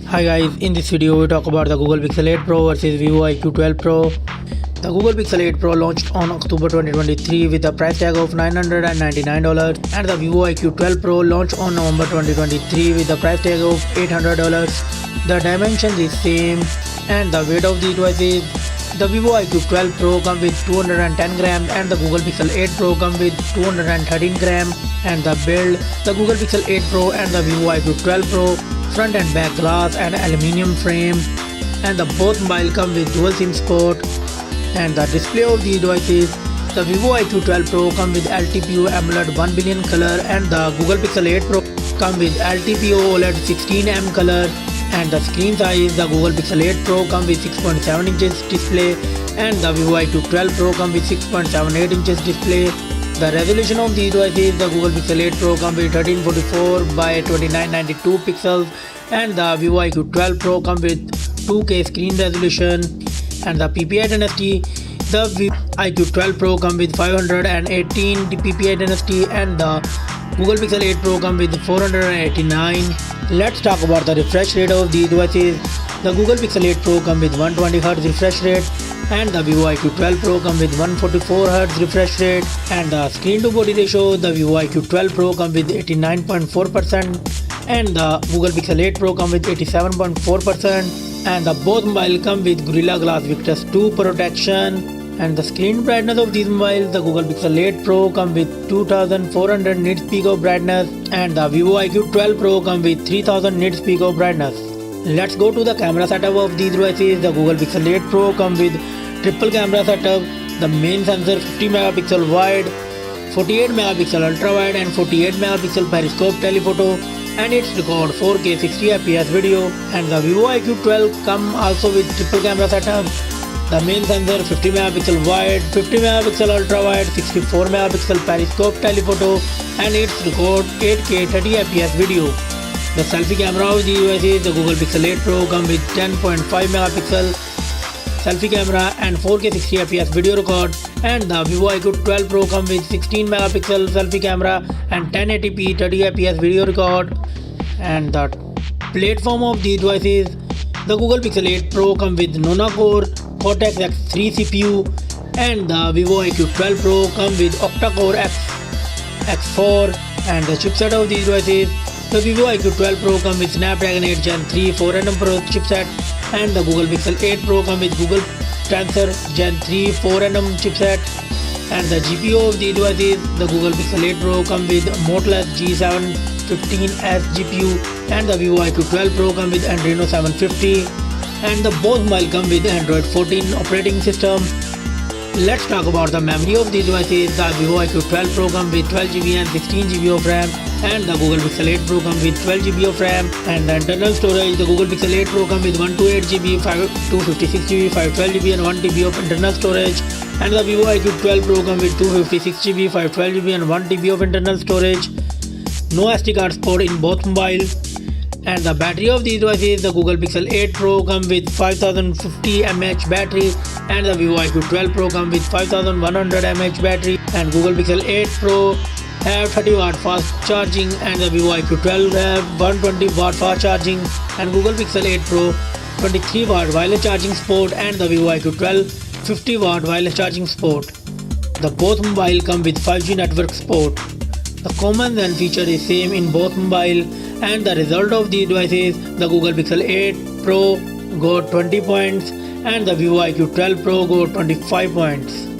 Hi guys, in this video we talk about the Google Pixel 8 Pro versus Vivo IQ 12 Pro. The Google Pixel 8 Pro launched on October 2023 with a price tag of $999, and the Vivo IQ 12 Pro launched on November 2023 with a price tag of $800. The dimensions is same and the weight of the devices. The Vivo IQ 12 Pro comes with 210 grams and the Google Pixel 8 Pro comes with 213 grams. And the build, the Google Pixel 8 Pro and the Vivo IQ 12 Pro front and back glass and aluminium frame, and the both mobile come with dual SIM support. And the display of these devices, the Vivo IQ 12 Pro come with LTPO AMOLED 1 billion color, and the Google Pixel 8 Pro come with LTPO OLED 16M color. And the screen size, the Google Pixel 8 Pro come with 6.7 inches display and the Vivo IQ 12 Pro come with 6.78 inches display. The resolution of these devices, the Google Pixel 8 Pro come with 1344 by 2992 pixels and the Vivo IQ 12 Pro come with 2K screen resolution. And the PPI density, the Vivo IQ 12 Pro come with 518 PPI density and the Google Pixel 8 Pro come with 489. Let's talk about the refresh rate of these devices. The Google Pixel 8 Pro come with 120Hz refresh rate and the Vivo IQ 12 Pro come with 144Hz refresh rate. And the screen to body ratio, the Vivo IQ 12 Pro come with 89.4% and the Google Pixel 8 Pro come with 87.4%. And the both mobile come with Gorilla Glass Victus 2 protection. And the screen brightness of these mobiles, the Google Pixel 8 Pro come with 2400 nits peak of brightness and the Vivo IQ 12 Pro come with 3000 nits peak of brightness. Let's go to the camera setup of these devices. The Google Pixel 8 Pro come with triple camera setup. The main sensor 50 megapixel wide, 48 megapixel ultra wide and 48 megapixel periscope telephoto, and it's record 4K 60 fps video. And the Vivo IQ 12 come also with triple camera setup. The main sensor 50 megapixel wide, 50 megapixel ultra wide, 64 megapixel periscope telephoto, and it's record 8K 30 fps video. The selfie camera of the devices, the Google Pixel 8 Pro come with 10.5 megapixel selfie camera and 4K 60 fps video record, and the Vivo IQ 12 Pro come with 16 megapixel selfie camera and 1080p 30 fps video record. And the platform of these devices, the Google Pixel 8 Pro come with Nona Core Cortex X3 CPU and the Vivo IQ 12 Pro come with Octa-Core X4. And the chipset of these devices, the Vivo IQ 12 Pro come with Snapdragon 8 Gen 3 4nm Pro chipset and the Google Pixel 8 Pro come with Google Tensor Gen 3 4nm chipset. And the GPU of these devices, the Google Pixel 8 Pro come with Motorola G715S GPU and the Vivo IQ 12 Pro come with Adreno 750. And the both mobile come with Android 14 operating system. Let's talk about the memory of these devices. The Vivo IQ 12 Pro come with 12GB and 16GB of RAM and the Google Pixel 8 Pro come with 12GB of RAM. And the internal storage, the Google Pixel 8 Pro come with 128GB, 256GB, 512GB and 1TB of internal storage, and the Vivo IQ 12 Pro come with 256GB, 512GB and 1TB of internal storage. No SD card support in both mobile. And the battery of these devices, the Google Pixel 8 Pro come with 5050 mAh battery and the Vivo IQ 12 Pro come with 5100 mAh battery. And Google Pixel 8 Pro have 30 watt fast charging and the Vivo IQ 12 have 120 watt fast charging. And Google Pixel 8 Pro 23 watt wireless charging support and the Vivo IQ 12 50 watt wireless charging support. The both mobile come with 5G network support. The common and feature is same in both mobile. And the result of these devices, the Google Pixel 8 Pro got 20 points and the Vivo IQ 12 Pro got 25 points.